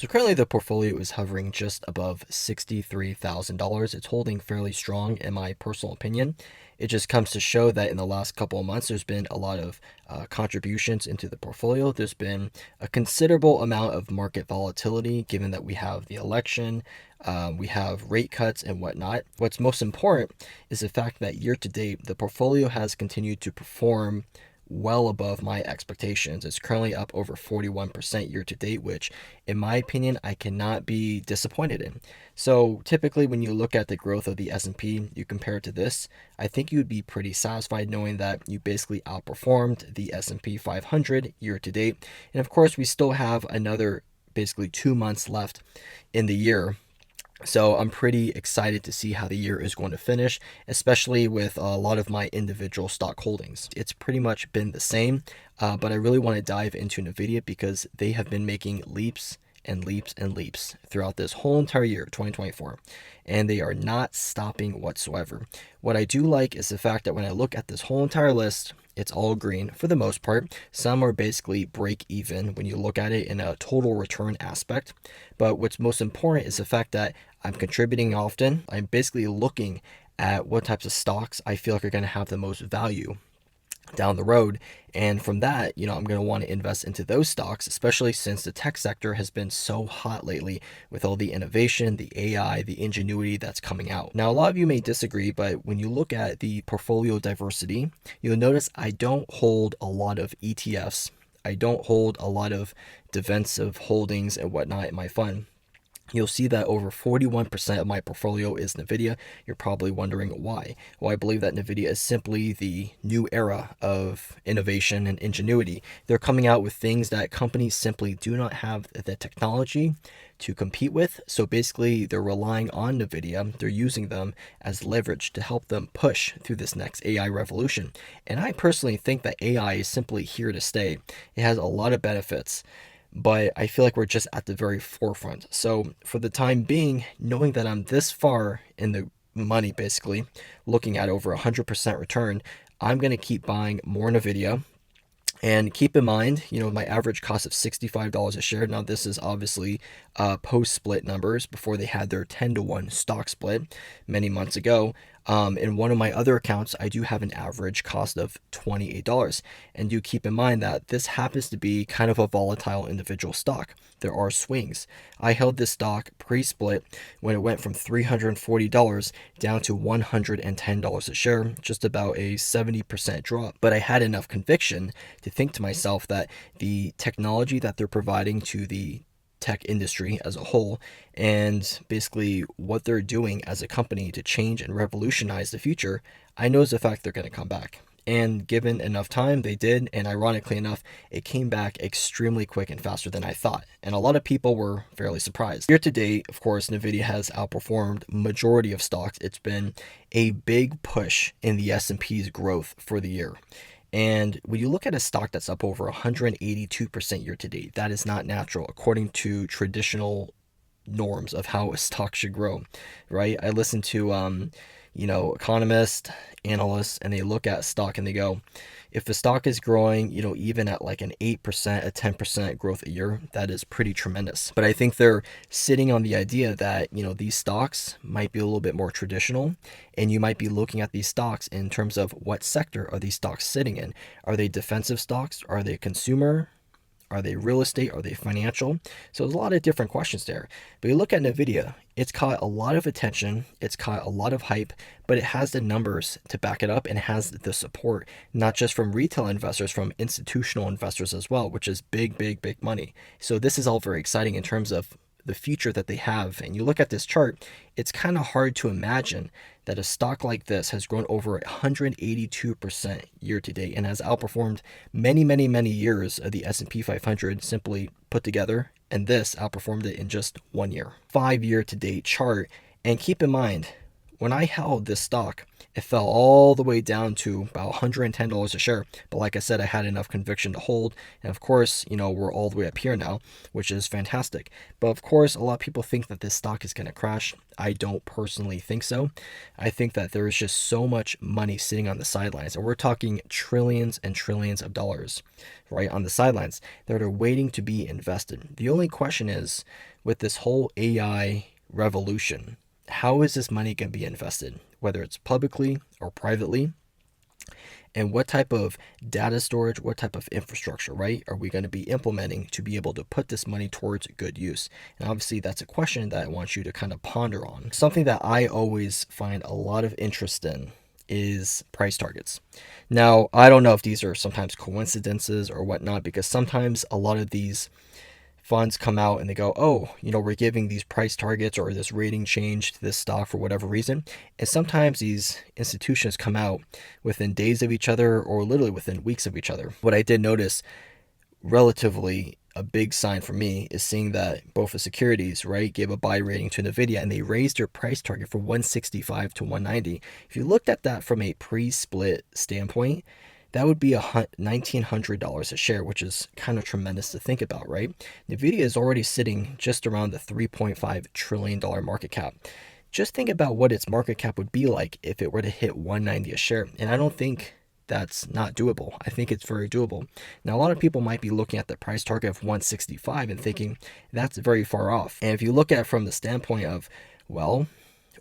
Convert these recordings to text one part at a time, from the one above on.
So currently the portfolio is hovering just above $63,000. It's holding fairly strong in my personal opinion. It just comes to show that in the last couple of months, there's been a lot of contributions into the portfolio. There's been a considerable amount of market volatility given that we have the election, we have rate cuts and whatnot. What's most important is the fact that year to date, the portfolio has continued to perform well above my expectations. It's currently up over 41% year to date, which in my opinion, I cannot be disappointed in. So typically when you look at the growth of the S&P, you compare it to this, I think you would be pretty satisfied knowing that you basically outperformed the S&P 500 year to date. And of course, we still have another basically 2 months left in the year. So I'm pretty excited to see how the year is going to finish, especially with a lot of my individual stock holdings. It's pretty much been the same, but I really want to dive into NVIDIA because they have been making leaps and leaps and leaps throughout this whole entire year, 2024, and they are not stopping whatsoever. What I do like is the fact that when I look at this whole entire list, it's all green for the most part. Some are basically break even when you look at it in a total return aspect. But what's most important is the fact that I'm contributing often. I'm basically looking at what types of stocks I feel like are going to have the most value down the road. And from that, I'm going to want to invest into those stocks, especially since the tech sector has been so hot lately with all the innovation, the AI, the ingenuity that's coming out. Now, a lot of you may disagree, but when you look at the portfolio diversity, you'll notice I don't hold a lot of ETFs. I don't hold a lot of defensive holdings and whatnot in my fund. You'll see that over 41% of my portfolio is NVIDIA. You're probably wondering why. Well, I believe that NVIDIA is simply the new era of innovation and ingenuity. They're coming out with things that companies simply do not have the technology to compete with. So basically, they're relying on NVIDIA. They're using them as leverage to help them push through this next AI revolution. And I personally think that AI is simply here to stay. It has a lot of benefits, but I feel like we're just at the very forefront. So for the time being, knowing that I'm this far in the money, basically looking at over 100% return, I'm going to keep buying more NVIDIA. And keep in mind, my average cost of $65 a share. Now, this is obviously post-split numbers before they had their 10-to-1 stock split many months ago. In one of my other accounts, I do have an average cost of $28. And do keep in mind that this happens to be kind of a volatile individual stock. There are swings. I held this stock pre-split when it went from $340 down to $110 a share, just about a 70% drop. But I had enough conviction to think to myself that the technology that they're providing to the tech industry as a whole, and basically what they're doing as a company to change and revolutionize the future, I know as a fact they're going to come back. And given enough time, they did. And ironically enough, it came back extremely quick and faster than I thought. And a lot of people were fairly surprised. Year to date, of course, NVIDIA has outperformed majority of stocks. It's been a big push in the S&P's growth for the year. And when you look at a stock that's up over 182% year to date, that is not natural according to traditional norms of how a stock should grow, right? I listen to economists, analysts, and they look at stock and they go, if the stock is growing, even at like an 8%, a 10% growth a year, that is pretty tremendous. But I think they're sitting on the idea that, these stocks might be a little bit more traditional, and you might be looking at these stocks in terms of what sector are these stocks sitting in? Are they defensive stocks? Are they consumer? Are they real estate? Are they financial? So there's a lot of different questions there. But you look at NVIDIA, it's caught a lot of attention. It's caught a lot of hype, but it has the numbers to back it up and has the support, not just from retail investors, from institutional investors as well, which is big, big, big money. So this is all very exciting in terms of the future that they have. And you look at this chart, it's kind of hard to imagine that a stock like this has grown over 182% year to date and has outperformed many, many, many years of the S&P 500 simply put together. And this outperformed it in just 1 year. 5 year to date chart. And keep in mind, when I held this stock, it fell all the way down to about $110 a share. But like I said, I had enough conviction to hold. And of course, we're all the way up here now, which is fantastic. But of course, a lot of people think that this stock is going to crash. I don't personally think so. I think that there is just so much money sitting on the sidelines, and we're talking trillions and trillions of dollars, right, on the sidelines that are waiting to be invested. The only question is, with this whole AI revolution, how is this money going to be invested, whether it's publicly or privately? And what type of data storage, what type of infrastructure, right, are we going to be implementing to be able to put this money towards good use? And obviously, that's a question that I want you to kind of ponder on. Something that I always find a lot of interest in is price targets. Now, I don't know if these are sometimes coincidences or whatnot, because sometimes a lot of these funds come out and they go, oh, we're giving these price targets or this rating change to this stock for whatever reason. And sometimes these institutions come out within days of each other or literally within weeks of each other. What I did notice, relatively a big sign for me, is seeing that both the securities, right, gave a buy rating to NVIDIA and they raised their price target from 165 to 190. If you looked at that from a pre-split standpoint, that would be $1,900 a share, which is kind of tremendous to think about, right? NVIDIA is already sitting just around the $3.5 trillion market cap. Just think about what its market cap would be like if it were to hit 190 a share. And I don't think that's not doable. I think it's very doable. Now, a lot of people might be looking at the price target of 165 and thinking that's very far off. And if you look at it from the standpoint of, well,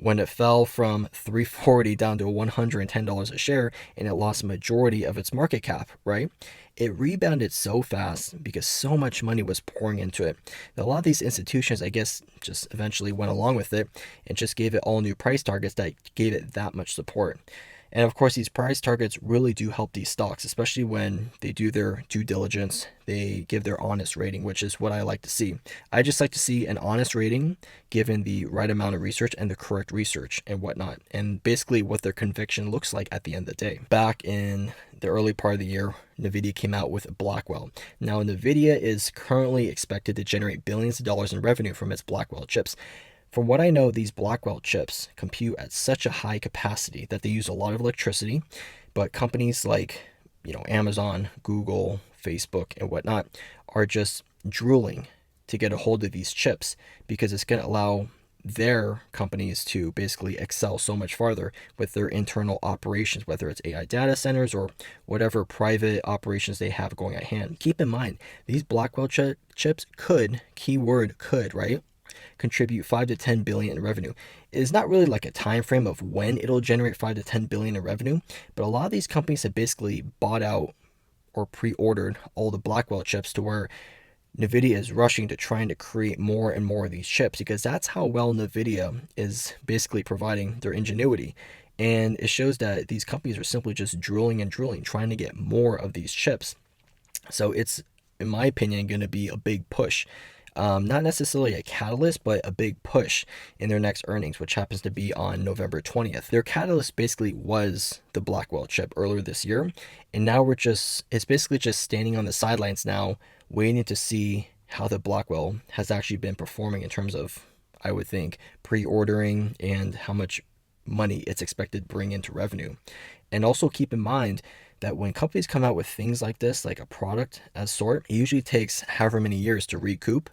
when it fell from $340 down to $110 a share and it lost a majority of its market cap, right? It rebounded so fast because so much money was pouring into it. Now, a lot of these institutions, I guess, just eventually went along with it and just gave it all new price targets that gave it that much support. And of course, these price targets really do help these stocks, especially when they do their due diligence. They give their honest rating, which is what I like to see. I just like to see an honest rating given the right amount of research and the correct research and whatnot, and basically what their conviction looks like at the end of the day. Back in the early part of the year, NVIDIA came out with Blackwell. Now, NVIDIA is currently expected to generate billions of dollars in revenue from its Blackwell chips. From what I know, these Blackwell chips compute at such a high capacity that they use a lot of electricity, but companies like, Amazon, Google, Facebook, and whatnot are just drooling to get a hold of these chips because it's going to allow their companies to basically excel so much farther with their internal operations, whether it's AI data centers or whatever private operations they have going at hand. Keep in mind, these Blackwell chips could, keyword could, right, contribute 5 to 10 billion in revenue. It is not really like a time frame of when it'll generate 5 to 10 billion in revenue, but a lot of these companies have basically bought out or pre-ordered all the Blackwell chips to where NVIDIA is rushing to trying to create more and more of these chips because that's how well NVIDIA is basically providing their ingenuity. And it shows that these companies are simply just drooling and drooling, trying to get more of these chips. So it's, in my opinion, going to be a big push. Not necessarily a catalyst, but a big push in their next earnings, which happens to be on November 20th. Their catalyst basically was the Blackwell chip earlier this year. And now it's basically just standing on the sidelines now, waiting to see how the Blackwell has actually been performing in terms of, I would think, pre-ordering and how much money it's expected to bring into revenue. And also keep in mind that when companies come out with things like this, like a product as sort, it usually takes however many years to recoup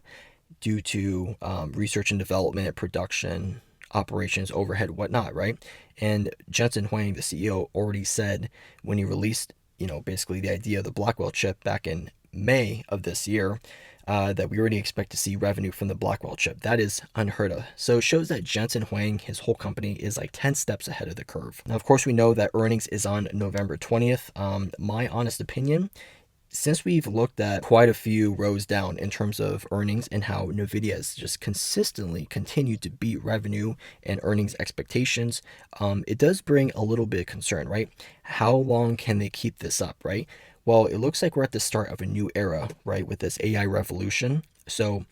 due to research and development, production, operations, overhead, whatnot, right? And Jensen Huang, the CEO, already said when he released, basically the idea of the Blackwell chip back in May of this year, that we already expect to see revenue from the Blackwell chip. That is unheard of. So it shows that Jensen Huang, his whole company, is like 10 steps ahead of the curve. Now, of course, we know that earnings is on November 20th. My honest opinion, since we've looked at quite a few rows down in terms of earnings and how NVIDIA has just consistently continued to beat revenue and earnings expectations, it does bring a little bit of concern, right? How long can they keep this up, right? Well, it looks like we're at the start of a new era, right, with this AI revolution. So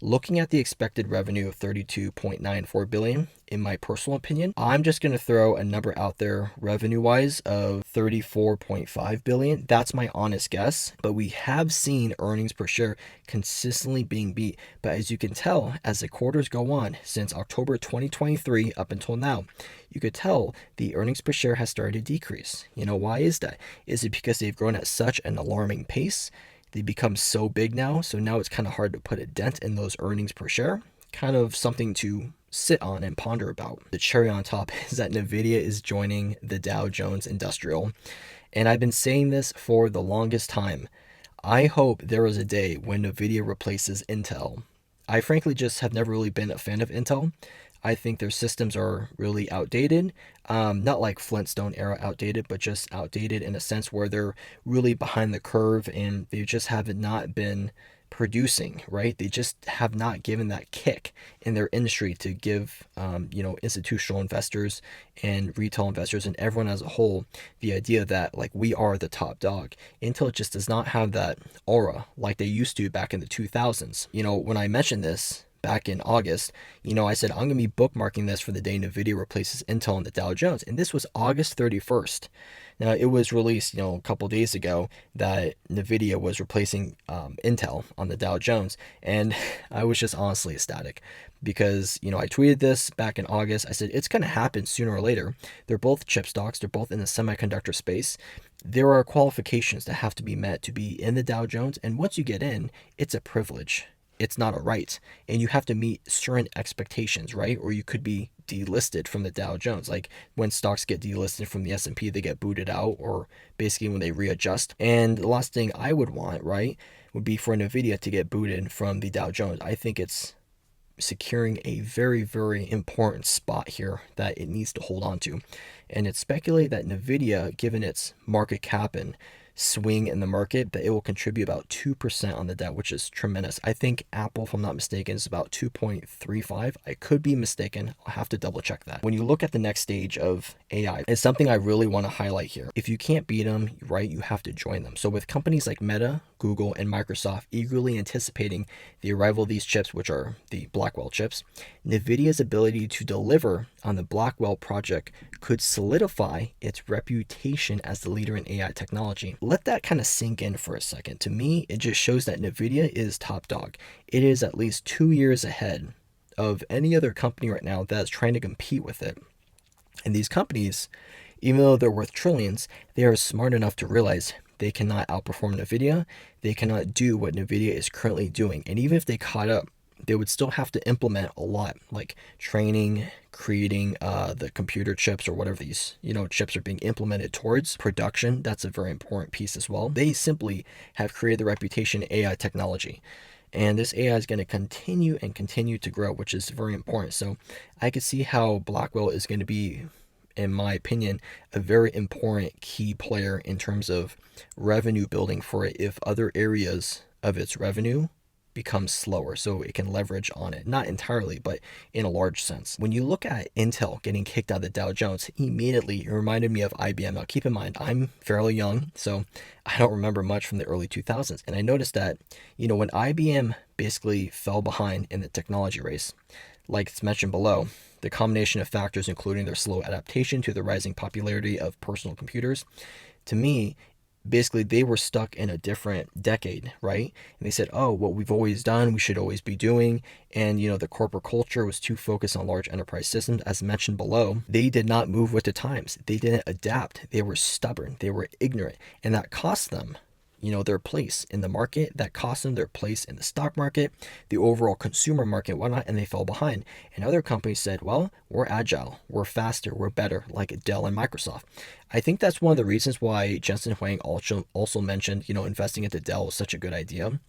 Looking at the expected revenue of 32.94 billion, in my personal opinion, I'm just going to throw a number out there revenue wise of 34.5 billion. That's my honest guess, but we have seen earnings per share consistently being beat. But as you can tell, as the quarters go on since October 2023 up until now, you could tell the earnings per share has started to decrease. Why is that? Is it because they've grown at such an alarming pace? They become so big now, so now it's kind of hard to put a dent in those earnings per share. Kind of something to sit on and ponder about. The cherry on top is that Nvidia is joining the Dow Jones Industrial. And I've been saying this for the longest time. I hope there is a day when Nvidia replaces Intel. I frankly just have never really been a fan of Intel. I think their systems are really outdated. Not like Flintstone era outdated, but just outdated in a sense where they're really behind the curve and they just have not been producing, right? They just have not given that kick in their industry to give, institutional investors and retail investors and everyone as a whole the idea that like we are the top dog. Intel just does not have that aura like they used to back in the 2000s. When I mentioned this back in August, I said I'm going to be bookmarking this for the day Nvidia replaces Intel on the Dow Jones. And this was August 31st. Now, it was released, a couple days ago that Nvidia was replacing Intel on the Dow Jones. And I was just honestly ecstatic because, I tweeted this back in August. I said, it's going to happen sooner or later. They're both chip stocks. They're both in the semiconductor space. There are qualifications that have to be met to be in the Dow Jones. And once you get in, it's a privilege. It's not a right, and you have to meet certain expectations, right? Or you could be delisted from the Dow Jones. Like when stocks get delisted from the S&P, they get booted out, or basically when they readjust. And the last thing I would want, right, would be for Nvidia to get booted from the Dow Jones. I think it's securing a very, very important spot here that it needs to hold on to. And it's speculated that Nvidia, given its market cap and swing in the market, that it will contribute about 2% on the debt, which is tremendous. I think Apple, if I'm not mistaken, is about 2.35. I could be mistaken. I'll have to double check that. When you look at the next stage of AI, it's something I really want to highlight here. If you can't beat them, right, you have to join them. So with companies like Meta, Google, and Microsoft eagerly anticipating the arrival of these chips, which are the Blackwell chips, Nvidia's ability to deliver on the Blackwell project could solidify its reputation as the leader in AI technology. Let that kind of sink in for a second. To me, it just shows that Nvidia is top dog. It is at least 2 years ahead of any other company right now that's trying to compete with it. And these companies, even though they're worth trillions, they are smart enough to realize they cannot outperform Nvidia. They cannot do what Nvidia is currently doing. And even if they caught up, they would still have to implement a lot, like training, creating the computer chips or whatever these chips are being implemented towards production. That's a very important piece as well. They simply have created the reputation in AI technology. And this AI is going to continue and continue to grow, which is very important. So I could see how Blackwell is going to be, in my opinion, a very important key player in terms of revenue building for it if other areas of its revenue become slower, so it can leverage on it. Not entirely, but in a large sense. When you look at Intel getting kicked out of the Dow Jones, immediately it reminded me of IBM. Now keep in mind, I'm fairly young, so I don't remember much from the early 2000s. And I noticed that, when IBM basically fell behind in the technology race, like it's mentioned below, the combination of factors including their slow adaptation to the rising popularity of personal computers, to me, basically they were stuck in a different decade, right? And they said, oh, what we've always done, we should always be doing. And, the corporate culture was too focused on large enterprise systems. As mentioned below, they did not move with the times. They didn't adapt. They were stubborn. They were ignorant. And that cost them their place in the market, that cost them their place in the stock market, the overall consumer market, whatnot, and they fell behind. And other companies said, well, we're agile, we're faster, we're better, like Dell and Microsoft. I think that's one of the reasons why Jensen Huang also mentioned, investing into Dell is such a good idea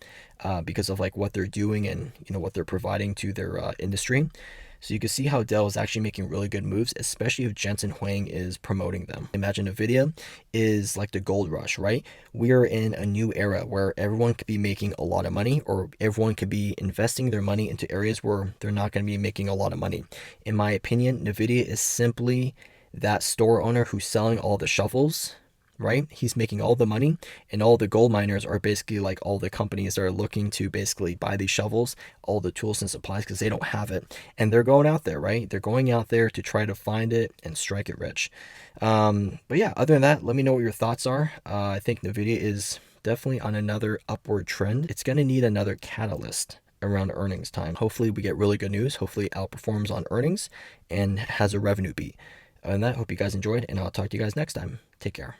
because of like what they're doing and, what they're providing to their industry. So you can see how Dell is actually making really good moves, especially if Jensen Huang is promoting them. Imagine Nvidia is like the gold rush, right? We are in a new era where everyone could be making a lot of money, or everyone could be investing their money into areas where they're not going to be making a lot of money. In my opinion, Nvidia is simply that store owner who's selling all the shovels, right? He's making all the money, and all the gold miners are basically like all the companies that are looking to basically buy these shovels, all the tools and supplies, because they don't have it. And they're going out there, right? They're going out there to try to find it and strike it rich. But yeah, other than that, let me know what your thoughts are. I think NVIDIA is definitely on another upward trend. It's going to need another catalyst around earnings time. Hopefully we get really good news. Hopefully it outperforms on earnings and has a revenue beat. And that, hope you guys enjoyed, and I'll talk to you guys next time. Take care.